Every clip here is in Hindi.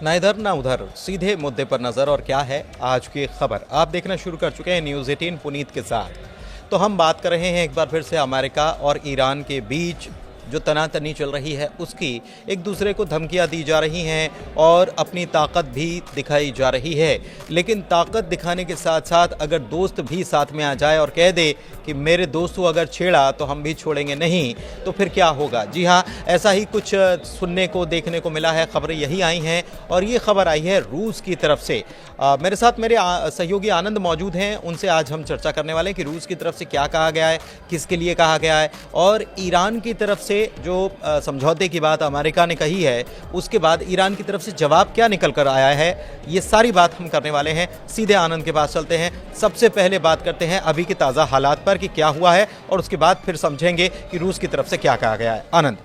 ना इधर ना उधर, सीधे मुद्दे पर नज़र। और क्या है आज की खबर, आप देखना शुरू कर चुके हैं न्यूज़ 18 पुनीत के साथ। तो हम बात कर रहे हैं एक बार फिर से अमेरिका और ईरान के बीच जो तनातनी चल रही है उसकी। एक दूसरे को धमकियां दी जा रही हैं और अपनी ताकत भी दिखाई जा रही है। लेकिन ताकत दिखाने के साथ साथ अगर दोस्त भी साथ में आ जाए और कह दे कि मेरे दोस्त को अगर छेड़ा तो हम भी छोड़ेंगे नहीं, तो फिर क्या होगा। जी हाँ, ऐसा ही कुछ सुनने को देखने को मिला है। खबरें यही आई हैं और ये खबर आई है रूस की तरफ से। मेरे साथ मेरे सहयोगी आनंद मौजूद हैं, उनसे आज हम चर्चा करने वाले हैं कि रूस की तरफ से क्या कहा गया है, किसके लिए कहा गया है, और ईरान की तरफ से जो समझौते की बात अमेरिका ने कही है उसके बाद ईरान की तरफ से जवाब क्या निकल कर आया है। ये सारी बात हम करने वाले हैं। सीधे आनंद के पास चलते हैं। सबसे पहले बात करते हैं अभी के ताज़ा हालात पर कि क्या हुआ है, और उसके बाद फिर समझेंगे कि रूस की तरफ से क्या कहा गया है। आनंद।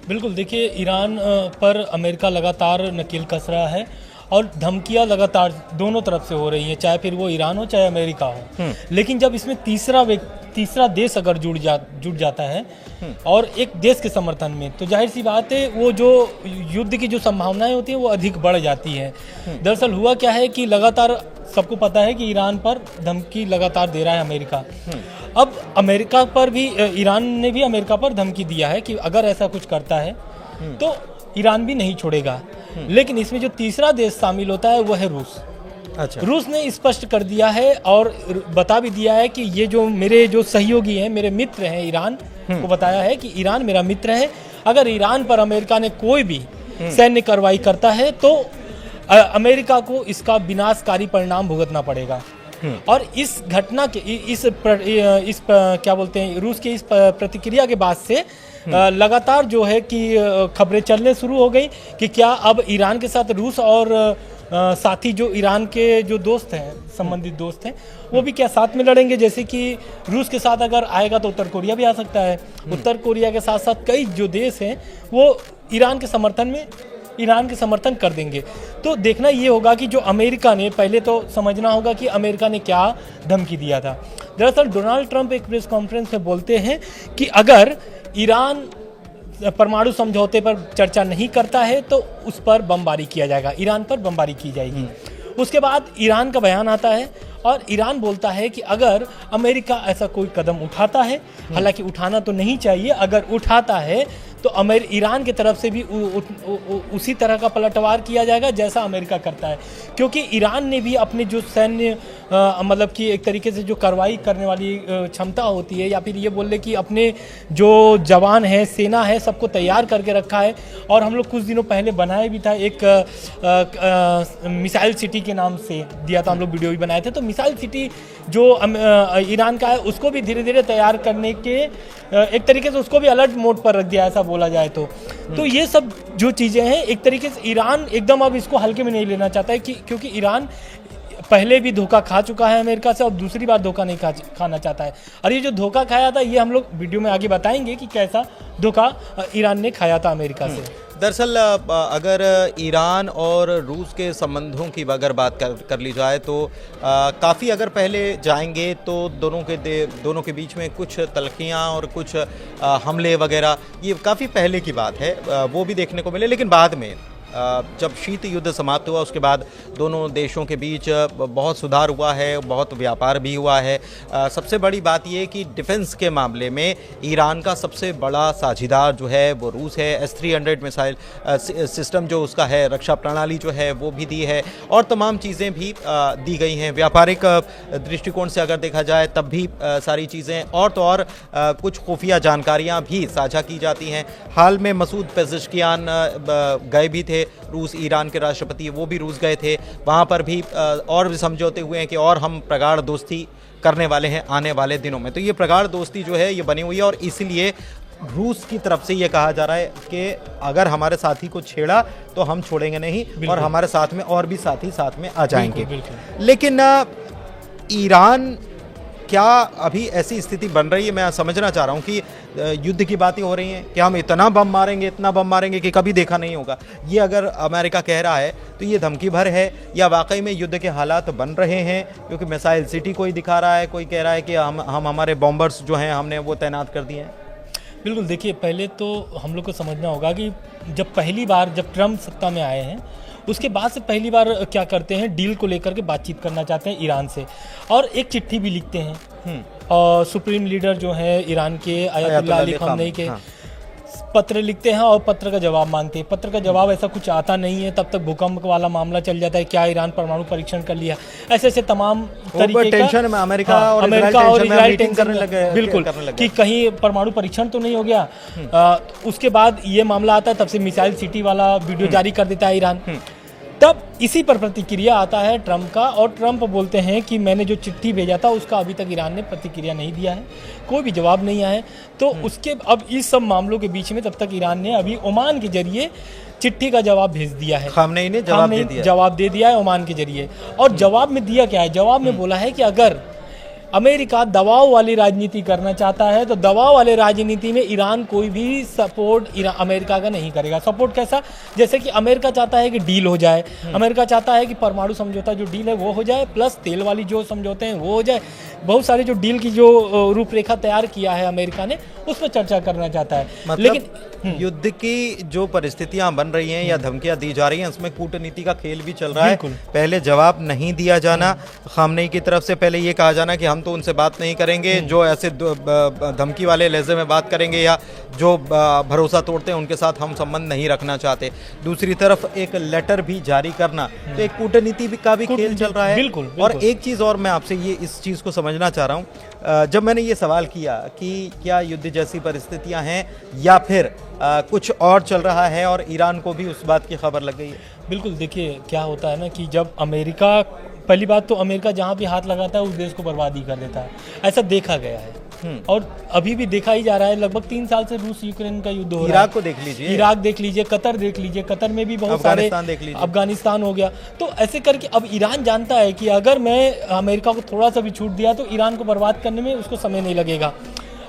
बिल्कुल, देखिए, ईरान पर अमेरिका लगातार नकेल कस रहा है और धमकियां लगातार दोनों तरफ से हो रही हैं, चाहे फिर वो ईरान हो चाहे अमेरिका हो। लेकिन जब इसमें तीसरा देश अगर जुड़ जाता है और एक देश के समर्थन में, तो जाहिर सी बात है वो जो युद्ध की जो संभावनाएं होती हैं वो अधिक बढ़ जाती हैं। दरअसल हुआ क्या है कि लगातार सबको पता है कि ईरान पर धमकी लगातार दे रहा है अमेरिका। अब अमेरिका पर भी, ईरान ने भी अमेरिका पर धमकी दिया है कि अगर ऐसा कुछ करता है तो ईरान भी नहीं छोड़ेगा। लेकिन इसमें जो तीसरा देश शामिल होता है वो है रूस। अच्छा। रूस ने स्पष्ट कर दिया है और बता भी दिया है कि ये जो मेरे जो सहयोगी हैं, मेरे मित्र हैं, ईरान को बताया है कि ईरान मेरा मित्र है। अगर ईरान पर अमेरिका ने कोई भी सैन्य कार्रवाई करता है तो अमेरिका को इसका विनाशकारी परिणाम भुगतना पड़ेगा। और इस घटना के क्या बोलते हैं, रूस के इस प्रतिक्रिया के बाद से लगातार जो है कि खबरें चलने शुरू हो गई कि क्या अब ईरान के साथ रूस और साथी जो ईरान के जो दोस्त हैं, संबंधित दोस्त हैं, वो भी क्या साथ में लड़ेंगे। जैसे कि रूस के साथ अगर आएगा तो उत्तर कोरिया भी आ सकता है। उत्तर कोरिया के साथ साथ कई जो देश हैं वो ईरान के समर्थन कर देंगे। तो देखना ये होगा कि जो अमेरिका ने, पहले तो समझना होगा कि अमेरिका ने क्या धमकी दिया था। दरअसल डोनाल्ड ट्रंप एक प्रेस कॉन्फ्रेंस में बोलते हैं कि अगर ईरान परमाणु समझौते पर चर्चा नहीं करता है तो उस पर बमबारी किया जाएगा, ईरान पर बमबारी की जाएगी। उसके बाद ईरान का बयान आता है और ईरान बोलता है कि अगर अमेरिका ऐसा कोई कदम उठाता है, हालांकि उठाना तो नहीं चाहिए, अगर उठाता है तो ईरान की तरफ से भी उसी तरह का पलटवार किया जाएगा जैसा अमेरिका करता है। क्योंकि ईरान ने भी अपने जो सैन्य मतलब कि एक तरीके से जो कार्रवाई करने वाली क्षमता होती है, या फिर ये बोल ले कि अपने जो जवान हैं, सेना है, सबको तैयार करके रखा है। और हम लोग कुछ दिनों पहले बनाए भी था, एक मिसाइल सिटी के नाम से दिया था, हम लोग वीडियो भी बनाए थे। तो मिसाइल सिटी जो ईरान का है उसको भी धीरे धीरे तैयार करने के एक तरीके से उसको भी अलर्ट मोड पर रख दिया, ऐसा बोला जाए तो ये सब जो चीज़ें हैं, एक तरीके से ईरान एकदम अब इसको हल्के में नहीं लेना चाहता है क्योंकि ईरान पहले भी धोखा खा चुका है अमेरिका से, और दूसरी बार धोखा नहीं खाना चाहता है। और ये जो धोखा खाया था ये हम लोग वीडियो में आगे बताएंगे कि कैसा धोखा ईरान ने खाया था अमेरिका से। दरअसल अगर ईरान और रूस के संबंधों की अगर बात कर ली जाए तो काफ़ी अगर पहले जाएंगे तो दोनों के बीच में कुछ तलखियाँ और कुछ हमले वगैरह, ये काफ़ी पहले की बात है, वो भी देखने को मिले। लेकिन बाद में जब शीत युद्ध समाप्त हुआ उसके बाद दोनों देशों के बीच बहुत सुधार हुआ है, बहुत व्यापार भी हुआ है। सबसे बड़ी बात यह कि डिफेंस के मामले में ईरान का सबसे बड़ा साझीदार जो है वो रूस है। S-300 मिसाइल सिस्टम जो उसका है, रक्षा प्रणाली जो है वो भी दी है, और तमाम चीज़ें भी दी गई हैं। व्यापारिक दृष्टिकोण से अगर देखा जाए तब भी सारी चीज़ें, और तो और कुछ खुफिया जानकारियाँ भी साझा की जाती हैं। हाल में मसूद पेज़ेश्कियान गए भी थे, रूस, ईरान के राष्ट्रपति वो भी रूस गए थे, वहाँ पर भी और भी समझौते हुए हैं कि और हम प्रगाढ़ दोस्ती करने वाले हैं आने वाले दिनों में। तो ये प्रगाढ़ दोस्ती जो है ये बनी हुई है, और इसीलिए रूस की तरफ से ये कहा जा रहा है कि अगर हमारे साथी को छेड़ा तो हम छोड़ेंगे नहीं, और हमारे साथ में और भी साथी साथ में आ जाएंगे। लेकिन ईरान क्या अभी ऐसी स्थिति बन रही है, मैं समझना चाह रहा हूँ कि युद्ध की बातें हो रही हैं कि हम इतना बम मारेंगे कि कभी देखा नहीं होगा। ये अगर अमेरिका कह रहा है तो ये धमकी भर है, या वाकई में युद्ध के हालात बन रहे हैं? क्योंकि मिसाइल सिटी कोई दिखा रहा है, कोई कह रहा है कि हम हमारे बॉम्बर्स जो हैं हमने वो तैनात कर दिए हैं। बिल्कुल, देखिए, पहले तो हम लोग को समझना होगा कि जब पहली बार जब ट्रम्प सत्ता में आए हैं उसके बाद से पहली बार क्या करते हैं, डील को लेकर के बातचीत करना चाहते हैं ईरान से, और एक चिट्ठी भी लिखते हैं। और सुप्रीम लीडर जो है ईरान के अयतुल्लाह अली खामनेई के, पत्र लिखते हैं और पत्र का जवाब मांगते हैं। पत्र का जवाब ऐसा कुछ आता नहीं है, तब तक भूकंप वाला मामला चल जाता है, क्या ईरान परमाणु परीक्षण कर लिया, ऐसे ऐसे तमाम तरीके टेंशन में अमेरिका और इजराइल टेंशन करने लगे, बिल्कुल, कि कहीं परमाणु परीक्षण तो नहीं हो गया। उसके बाद ये मामला आता है, तब से मिसाइल सिटी वाला वीडियो जारी कर देता है ईरान। तब इसी पर प्रतिक्रिया आता है ट्रंप का, और ट्रंप बोलते हैं कि मैंने जो चिट्ठी भेजा था उसका अभी तक ईरान ने प्रतिक्रिया नहीं दिया है, कोई भी जवाब नहीं आया है। तो उसके अब इस सब मामलों के बीच में तब तक ईरान ने अभी ओमान के जरिए चिट्ठी का जवाब भेज दिया है। खामनेई ने जवाब दे दिया है ओमान के जरिए। और जवाब में दिया क्या है, जवाब में बोला है कि अगर अमेरिका दबाव वाली राजनीति करना चाहता है तो दबाव वाले राजनीति में ईरान कोई भी सपोर्ट अमेरिका का नहीं करेगा। सपोर्ट कैसा, जैसे कि अमेरिका चाहता है कि डील हो जाए, अमेरिका चाहता है कि परमाणु समझौता जो डील है वो हो जाए, प्लस तेल वाली जो समझौते हैं वो हो जाए। बहुत सारे जो डील की जो रूपरेखा तैयार किया है अमेरिका ने, उस पर चर्चा करना चाहता है। मतलब लेकिन युद्ध की जो परिस्थितियां बन रही हैं या धमकियां दी जा रही हैं, उसमें कूटनीति का खेल भी चल रहा है। पहले जवाब नहीं दिया जाना, खामनेई की तरफ से पहले ये कहा जाना कि हम तो उनसे बात नहीं करेंगे जो ऐसे धमकी वाले लहजे में बात करेंगे या जो भरोसा तोड़ते हैं उनके साथ हम संबंध नहीं रखना चाहते। दूसरी तरफ एक लेटर भी जारी करना, तो एक कूटनीति का भी खेल चल रहा है। बिल्कुल। और एक चीज़ और मैं आपसे ये इस चीज़ को समझना चाह रहा हूँ, जब मैंने ये सवाल किया कि क्या युद्ध जैसी परिस्थितियां हैं या फिर कुछ और चल रहा है और ईरान को भी उस बात की खबर लग गई है। बिल्कुल, देखिए क्या होता है ना कि जब अमेरिका, पहली बात तो अमेरिका जहाँ भी हाथ लगाता है उस देश को बर्बाद ही कर देता है, ऐसा देखा गया है और अभी भी देखा ही जा रहा है। लगभग 3 साल से रूस यूक्रेन का युद्ध हो रहा है। इराक को देख लीजिए, इराक देख लीजिए, कतर देख लीजिए, कतर में भी बहुत सारे, अफगानिस्तान हो गया। तो ऐसे करके अब ईरान जानता है कि अगर मैं अमेरिका को थोड़ा सा भी छूट दिया तो ईरान को बर्बाद करने में उसको समय नहीं लगेगा।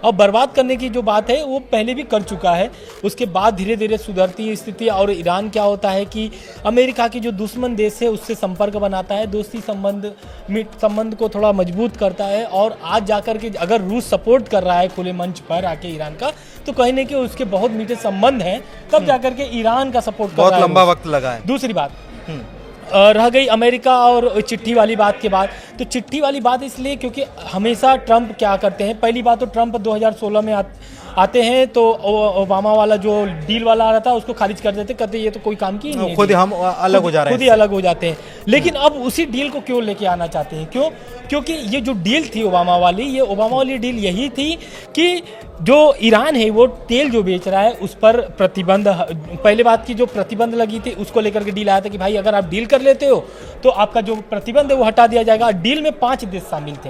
और बर्बाद करने की जो बात है वो पहले भी कर चुका है, उसके बाद धीरे धीरे सुधरती है स्थिति। और ईरान क्या होता है कि अमेरिका की जो दुश्मन देश है उससे संपर्क बनाता है, दोस्ती संबंध को थोड़ा मजबूत करता है। और आज जाकर के अगर रूस सपोर्ट कर रहा है खुले मंच पर आके ईरान का, तो कहीं ना कहीं उसके बहुत मीठे संबंध हैं, तब जाकर के ईरान का सपोर्ट कर रहा है। बहुत लंबा वक्त लगा है। दूसरी बात रह गई अमेरिका और चिट्ठी वाली बात के बाद, तो चिट्ठी वाली बात इसलिए क्योंकि हमेशा ट्रंप क्या करते हैं, पहली बात तो ट्रंप 2016 में आते हैं तो ओबामा वाला जो डील वाला आ रहा था उसको खारिज कर देते, कहते ये तो कोई काम की नहीं, खुद हम अलग हो जा रहे हैं, खुद ही अलग हो जाते हैं। लेकिन अब उसी डील को क्यों लेके आना चाहते हैं, क्यों? क्योंकि ये जो डील थी ओबामा वाली डील यही थी कि जो ईरान है वो तेल जो बेच रहा है उस पर प्रतिबंध, पहले बात की जो प्रतिबंध लगी थी उसको लेकर के डील आया था कि भाई अगर आप डील कर लेते हो तो आपका जो प्रतिबंध है वो हटा दिया जाएगा। डील में 5 देश शामिल थे,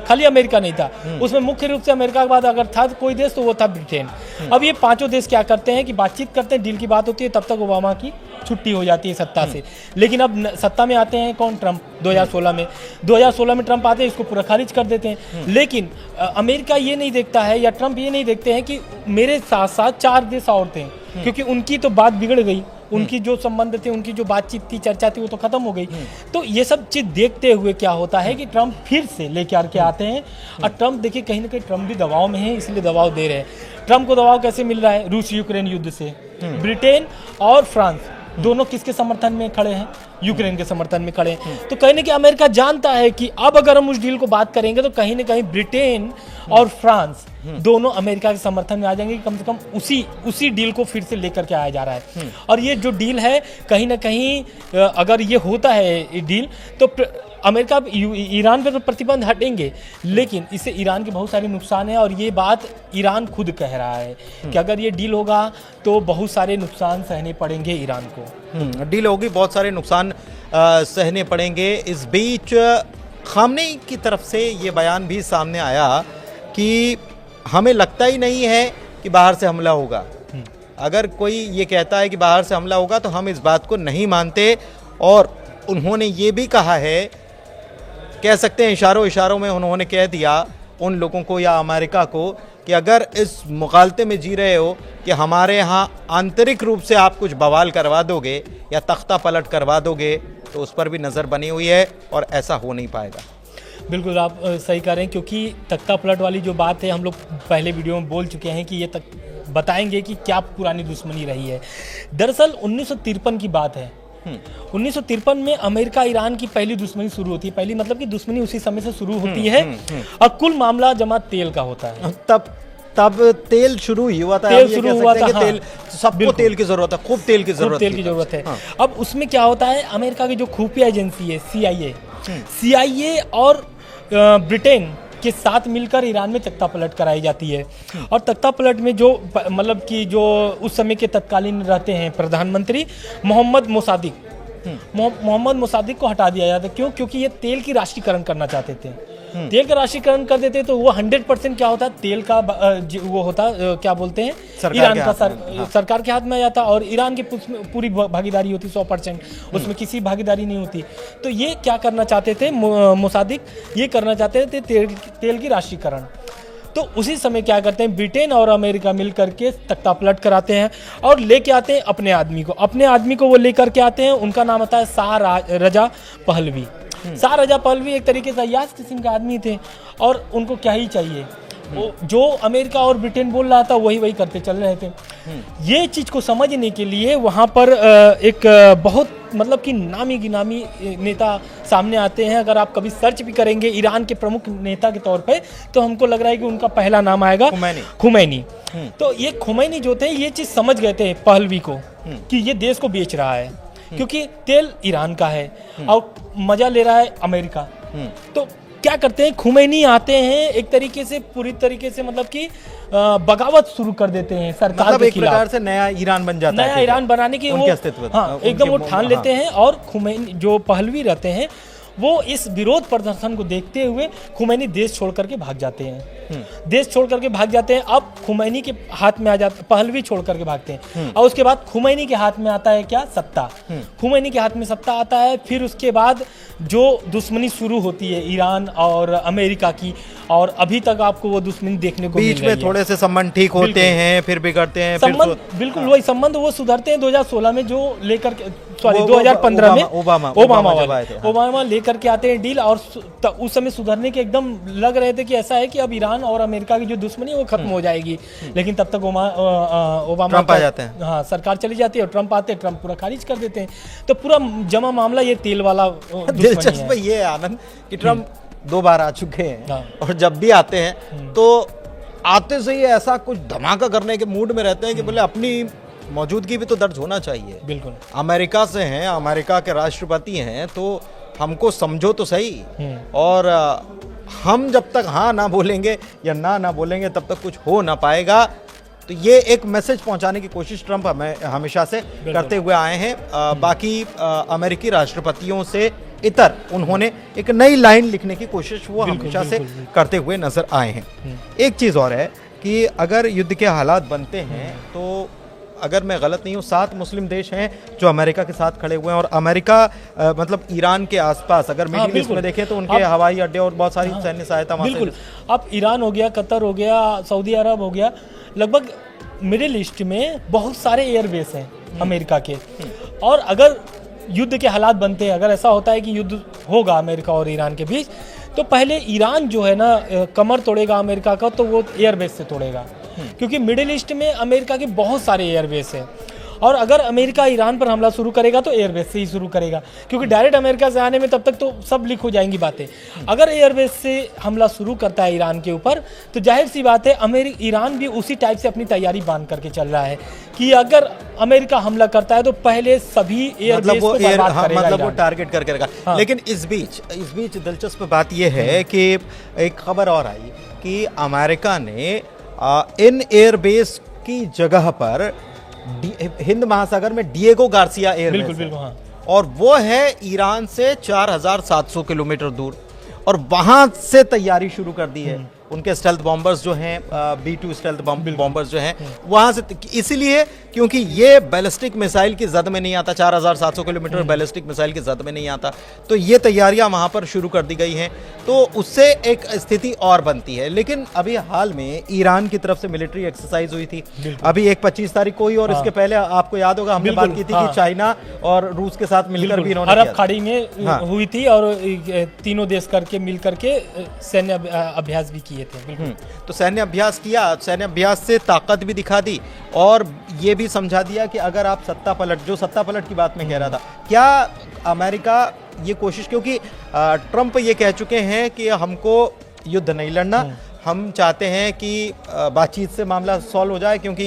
खाली अमेरिका नहीं था उसमें। मुख्य रूप से अमेरिका के बाद अगर था कोई देश तो वो था ब्रिटेन। अब ये 5 देश क्या करते हैं कि बातचीत करते हैं, डील की बात होती है, तब तक ओबामा की छुट्टी हो जाती है सत्ता से। लेकिन अब सत्ता में आते हैं कौन? ट्रंप। 2016 में ट्रंप आते हैं, इसको पूरा खारिज कर देते हैं। लेकिन अमेरिका ये नहीं देखता है या ट्रंप ये नहीं देखते हैं कि मेरे साथ साथ 4 देश और थे, क्योंकि उनकी तो बात बिगड़ गई, उनकी जो संबंध थे, उनकी जो बातचीत थी, चर्चा थी, वो तो खत्म हो गई। तो ये सब चीज देखते हुए क्या होता है कि ट्रंप फिर से लेके आते हैं। और ट्रंप देखिए कहीं ना कहीं ट्रंप भी दबाव में है, इसलिए दबाव दे रहे हैं। ट्रंप को दबाव कैसे मिल रहा है? रूस यूक्रेन युद्ध से। ब्रिटेन और फ्रांस दोनों किसके समर्थन में खड़े हैं? यूक्रेन के समर्थन में खड़े हैं। तो कहीं ना कहीं अमेरिका जानता है कि अब अगर हम उस डील को बात करेंगे तो कहीं ना कहीं ब्रिटेन और फ्रांस दोनों अमेरिका के समर्थन में आ जाएंगे। कम से कम उसी डील को फिर से लेकर के आया जा रहा है। और ये जो डील है कहीं ना कहीं अगर ये होता है डील तो अमेरिका ईरान पे तो प्रतिबंध हटेंगे, लेकिन इससे ईरान के बहुत सारे नुकसान हैं। और ये बात ईरान खुद कह रहा है कि अगर ये डील होगा तो बहुत सारे नुकसान सहने पड़ेंगे ईरान को। डील होगी, बहुत सारे नुकसान सहने पड़ेंगे। इस बीच खामनेई की तरफ से ये बयान भी सामने आया कि हमें लगता ही नहीं है कि बाहर से हमला होगा। अगर कोई ये कहता है कि बाहर से हमला होगा तो हम इस बात को नहीं मानते। और उन्होंने ये भी कहा है, कह सकते हैं इशारों में उन्होंने कह दिया उन लोगों को या अमेरिका को कि अगर इस मुगालते में जी रहे हो कि हमारे यहाँ आंतरिक रूप से आप कुछ बवाल करवा दोगे या तख्ता पलट करवा दोगे तो उस पर भी नज़र बनी हुई है और ऐसा हो नहीं पाएगा। बिल्कुल आप सही कह रहे हैं, क्योंकि तख्ता पलट वाली जो बात है हम लोग पहले वीडियो में बोल चुके हैं कि ये तक बताएंगे कि क्या पुरानी दुश्मनी रही है। दरअसल 1953 की बात है 1953 में अमेरिका ईरान की पहली दुश्मनी शुरू होती है। पहली मतलब कि दुश्मनी उसी समय से शुरू होती है और कुल मामला जमा तेल का होता है। तब तेल शुरू ही हुआ था। तेल शुरू हुआ था, हाँ, तेल सबको तेल की जरूरत है, खूब तेल की जरूरत है। अब उसमें क्या होता है, अमेरिका की जो खुफिया एजेंसी है CIA और ब्रिटेन के साथ मिलकर ईरान में तख्ता पलट कराई जाती है। और तख्ता पलट में जो मतलब कि जो उस समय के तत्कालीन रहते हैं प्रधानमंत्री मोहम्मद मोसादिक को हटा दिया जाता है। क्यों? क्योंकि ये तेल की राष्ट्रीयकरण करना चाहते थे। तेल का राष्ट्रीयकरण कर देते तो वो 100% क्या होता, तेल का वो होता, क्या बोलते हैं, ईरान का सरकार के हाथ में आ जाता और ईरान की पूरी भागीदारी होती 100%, उसमें किसी भागीदारी नहीं होती। तो ये क्या करना चाहते थे मोसादिक, ये करना चाहते थे तेल की राष्ट्रीयकरण। तो उसी समय क्या करते हैं, ब्रिटेन और अमेरिका मिल करके तख्ता पलट कराते हैं और लेके आते हैं अपने आदमी को वो लेकर के आते हैं। उनका नाम होता है Shah Reza Pahlavi. Shah Reza Pahlavi एक तरीके से अय्याश किस्म के आदमी थे और उनको क्या ही चाहिए, जो अमेरिका और ब्रिटेन बोल रहा था वही करते चल रहे थे। ये चीज़ को समझने के लिए वहाँ पर एक बहुत मतलब कि नामी गिनामी नेता सामने आते हैं। अगर आप कभी सर्च भी करेंगे ईरान के प्रमुख नेता के तौर पे, तो हमको लग रहा है कि उनका पहला नाम आएगा खुमैनी। तो ये खुमैनी जो थे ये चीज़ समझ गए थे पहलवी को कि ये देश को बेच रहा है, क्योंकि तेल ईरान का है और मजा ले रहा है अमेरिका। तो क्या करते हैं, खुमैनी आते हैं, एक तरीके से पूरी तरीके से मतलब कि बगावत शुरू कर देते हैं सरकार मतलब के एक खिलाफ। प्रकार से नया ईरान बन जाता है, नया ईरान बनाने की वो एकदम वो ठान लेते हैं। और खुमैनी जो पहलवी रहते हैं वो इस विरोध प्रदर्शन को देखते हुए खुमैनी देश छोड़ करके भाग जाते हैं। अब खुमैनी के हाथ में आ जाता, पहलवी छोड़ करके भागते हैं और उसके बाद खुमैनी के हाथ में आता है क्या, सत्ता। खुमैनी के हाथ में सत्ता आता है। फिर उसके बाद जो दुश्मनी शुरू होती है ईरान और अमेरिका की, और अभी तक आपको वो दुश्मनी देखने को बीच में थोड़े से संबंध ठीक होते हैं, फिर बिगड़ते हैं, संबंध बिल्कुल वही संबंध वो सुधरते हैं 2016 में, जो लेकर 2015 में ओबामा लेकर के आते हैं डील। और उस समय सुधरने के एकदम लग रहे थे कि ऐसा है कि अब ईरान और अमेरिका की जो दुश्मनी है वो खत्म हो जाएगी। लेकिन तब तक ओबामा आ जाते हैं, हाँ, सरकार चली जाती है और ट्रंप आते हैं, ट्रंप पूरा खारिज कर देते हैं। तो पूरा जमा मामला ये तेल वाला दिलचस्प ये है आनंद कि ट्रंप 2 बार आ चुके हैं और जब भी आते हैं तो आते से ही ऐसा कुछ धमाका करने के मूड में रहते हैं कि बोले अपनी मौजूदगी भी तो दर्ज होना चाहिए। बिल्कुल, अमेरिका से हैं, अमेरिका के राष्ट्रपति हैं, तो हमको समझो तो सही। और हम जब तक हाँ ना बोलेंगे या ना बोलेंगे तब तक कुछ हो ना पाएगा। तो ये एक मैसेज पहुंचाने की कोशिश ट्रंप हमेशा से करते हुए आए हैं। बाकी अमेरिकी राष्ट्रपतियों से इतर उन्होंने एक नई लाइन लिखने की कोशिश वो हमेशा से करते हुए नजर आए हैं। एक चीज़ और है कि अगर युद्ध के हालात बनते हैं तो अगर मैं गलत नहीं हूँ 7 मुस्लिम देश हैं जो अमेरिका के साथ खड़े हुए हैं। और अमेरिका मतलब ईरान के आसपास अगर मिडिल ईस्ट में देखें तो उनके हवाई अड्डे और बहुत सारी सैन्य सहायता बिल्कुल। अब ईरान हो गया, कतर हो गया, सऊदी अरब हो गया, लगभग मिडिल ईस्ट में बहुत सारे एयरबेस हैं अमेरिका के। और अगर युद्ध के हालात बनते हैं, अगर ऐसा होता है कि युद्ध होगा अमेरिका और ईरान के बीच, तो पहले ईरान जो है ना कमर तोड़ेगा अमेरिका का, तो वो एयरबेस से तोड़ेगा। क्योंकि मिडिल ईस्ट में अमेरिका के बहुत सारे एयरबेस हैं और अगर अमेरिका ईरान पर हमला शुरू करेगा तो एयरबेस से ही शुरू करेगा, क्योंकि डायरेक्ट अमेरिका से आने में तब तक तो सब लीक हो जाएंगी बातें। अगर एयरबेस से हमला शुरू करता है ईरान के ऊपर, तो जाहिर सी बात है ईरान भी उसी टाइप से अपनी तैयारी बांध करके चल रहा है कि अगर अमेरिका हमला करता है तो पहले सभी एयरबेस को बर्बाद करेगा, मतलब वो टारगेट करके रखा। लेकिन इस बीच दिलचस्प बात यह है कि एक खबर और आई कि अमेरिका ने इन एयरबेस की जगह पर हिंद महासागर में डिएगो गार्सिया एयरबेस, बिल्कुल हाँ, और वो है ईरान से 4700 किलोमीटर दूर, और वहां से तैयारी शुरू कर दी है। उनके स्टेल्थ बॉम्बर्स जो हैं, B-2 स्टेल्थ बॉम्बर्स जो हैं वहां से, इसीलिए क्योंकि ये बैलिस्टिक मिसाइल की जद में नहीं आता, 4700 किलोमीटर बैलिस्टिक मिसाइल की जद में नहीं आता, तो ये तैयारियां वहां पर शुरू कर दी गई हैं। तो उससे एक स्थिति और बनती है। लेकिन अभी हाल में ईरान की तरफ से मिलिट्री एक्सरसाइज हुई थी, अभी एक 25 तारीख को ही, और इसके पहले आपको याद होगा हमने बात की थी कि चाइना और रूस के साथ मिलकर भी इन्होंने अरब खाड़ी में हुई थी और तीनों देश करके मिल करके सैन्य अभ्यास भी किया। किए थे। बिल्कुल। तो सैन्य अभ्यास किया, सैन्य अभ्यास से ताकत भी दिखा दी और ये भी समझा दिया कि अगर आप सत्ता पलट की बात मैं कह रहा था, क्या अमेरिका ये कोशिश, क्योंकि ट्रंप ये कह चुके हैं कि हमको युद्ध नहीं लड़ना, हम चाहते हैं कि बातचीत से मामला सॉल्व हो जाए, क्योंकि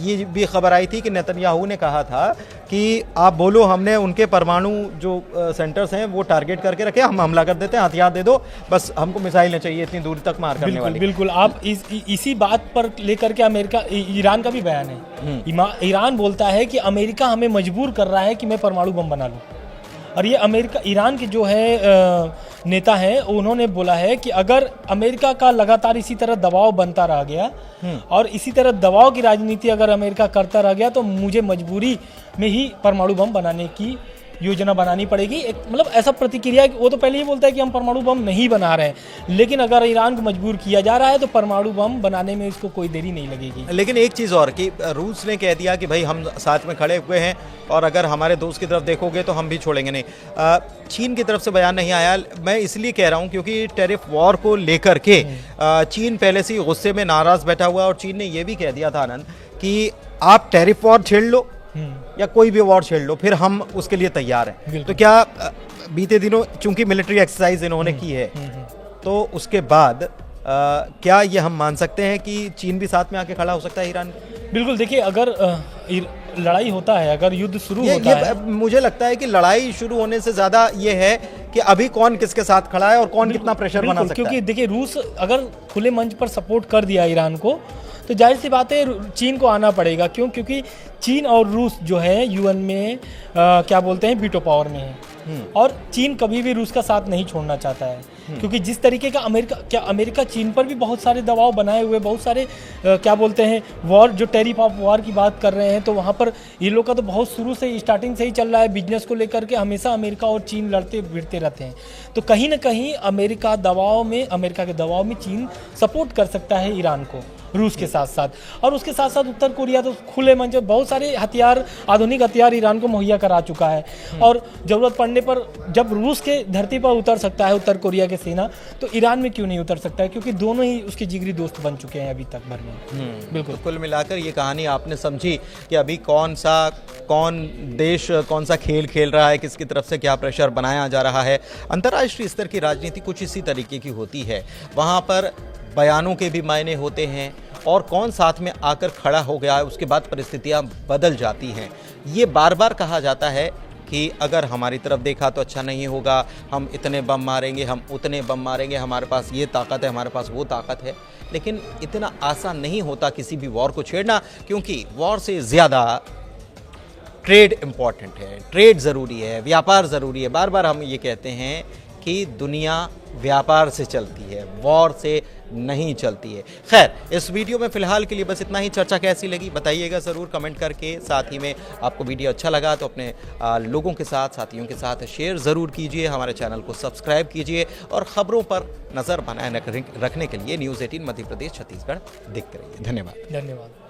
ये भी खबर आई थी कि नेतन्याहू ने कहा था कि आप बोलो, हमने उनके परमाणु जो सेंटर्स हैं वो टारगेट करके रखे, हम हमला कर देते हैं, हथियार दे दो, बस हमको मिसाइलें चाहिए इतनी दूर तक मार करने वाली। बिल्कुल। आप इसी बात पर लेकर के ईरान का भी बयान है। ईरान बोलता है कि अमेरिका हमें मजबूर कर रहा है कि मैं परमाणु बम बना लूँ। और ये ईरान के जो है नेता हैं, उन्होंने बोला है कि अगर अमेरिका का लगातार इसी तरह दबाव बनता रह गया और इसी तरह दबाव की राजनीति अगर अमेरिका करता रह गया तो मुझे मजबूरी में ही परमाणु बम बनाने की योजना बनानी पड़ेगी। एक मतलब ऐसा प्रतिक्रिया, वो तो पहले ही बोलता है कि हम परमाणु बम नहीं बना रहे हैं, लेकिन अगर ईरान को मजबूर किया जा रहा है तो परमाणु बम बनाने में इसको कोई देरी नहीं लगेगी। लेकिन एक चीज़ और कि रूस ने कह दिया कि भाई हम साथ में खड़े हुए हैं और अगर हमारे दोस्त की तरफ देखोगे तो हम भी छोड़ेंगे नहीं। चीन की तरफ से बयान नहीं आया। मैं इसलिए कह रहा हूँ क्योंकि टैरिफ वॉर को लेकर के चीन पहले से ही गुस्से में नाराज़ बैठा हुआ, और चीन ने यह भी कह दिया था आनंद कि आप टैरिफ वॉर छेड़ लो या कोई भी वॉर छेड़ लो, फिर हम उसके लिए तैयार हैं। तो क्या बीते दिनों चूंकि मिलिट्री एक्सरसाइज इन्होंने की है, तो उसके बाद क्या ये हम मान सकते हैं कि चीन भी साथ में आके खड़ा हो सकता है ईरान? बिल्कुल। देखिए, अगर लड़ाई होता है, अगर युद्ध शुरू होता है, मुझे लगता है कि लड़ाई शुरू होने से ज्यादा ये है कि अभी कौन किसके साथ खड़ा है और कौन कितना प्रेशर बना सकता है। क्योंकि देखिए, रूस अगर खुले मंच पर सपोर्ट कर दिया ईरान को तो जाहिर सी बात है चीन को आना पड़ेगा। क्यों? क्योंकि चीन और रूस जो है यूएन में क्या बोलते हैं, वीटो पावर में है, और चीन कभी भी रूस का साथ नहीं छोड़ना चाहता है। क्योंकि जिस तरीके का अमेरिका चीन पर भी बहुत सारे दबाव बनाए हुए, बहुत सारे क्या बोलते हैं वॉर, जो टैरिफ ऑफ वॉर की बात कर रहे हैं, तो वहाँ पर ये लोग का तो बहुत शुरू से स्टार्टिंग से ही चल रहा है। बिजनेस को लेकर के हमेशा अमेरिका और चीन लड़ते भिड़ते रहते हैं। तो कहीं ना कहीं अमेरिका के दबाव में चीन सपोर्ट कर सकता है ईरान को, रूस के साथ साथ। और उसके साथ साथ उत्तर कोरिया तो खुले मंच बहुत सारे हथियार, आधुनिक हथियार ईरान को मुहैया करा चुका है, और ज़रूरत पड़ने पर जब रूस के धरती पर उतर सकता है उत्तर कोरिया के सेना, तो ईरान में क्यों नहीं उतर सकता है? क्योंकि दोनों ही उसके जिगरी दोस्त बन चुके हैं अभी तक भर में। बिल्कुल। तो कुल मिलाकर ये कहानी आपने समझी कि अभी कौन देश कौन सा खेल खेल रहा है, किसकी तरफ से क्या प्रेशर बनाया जा रहा है। अंतर्राष्ट्रीय स्तर की राजनीति कुछ इसी तरीके की होती है। वहाँ पर बयानों के भी मायने होते हैं और कौन साथ में आकर खड़ा हो गया है, उसके बाद परिस्थितियाँ बदल जाती हैं। ये बार बार कहा जाता है कि अगर हमारी तरफ देखा तो अच्छा नहीं होगा, हम इतने बम मारेंगे, हम उतने बम मारेंगे, हमारे पास ये ताकत है, हमारे पास वो ताकत है। लेकिन इतना आसान नहीं होता किसी भी वॉर को छेड़ना, क्योंकि वॉर से ज़्यादा ट्रेड इम्पॉर्टेंट है, ट्रेड ज़रूरी है, व्यापार ज़रूरी है। बार बार हम ये कहते हैं कि दुनिया व्यापार से चलती है, वॉर से नहीं चलती है। खैर, इस वीडियो में फ़िलहाल के लिए बस इतना ही। चर्चा कैसी लगी बताइएगा ज़रूर कमेंट करके। साथ ही में आपको वीडियो अच्छा लगा तो अपने लोगों के साथ, साथियों के साथ शेयर ज़रूर कीजिए। हमारे चैनल को सब्सक्राइब कीजिए और ख़बरों पर नज़र बनाए रखने के लिए न्यूज़ 18 मध्य प्रदेश छत्तीसगढ़ देखते रहिए। धन्यवाद।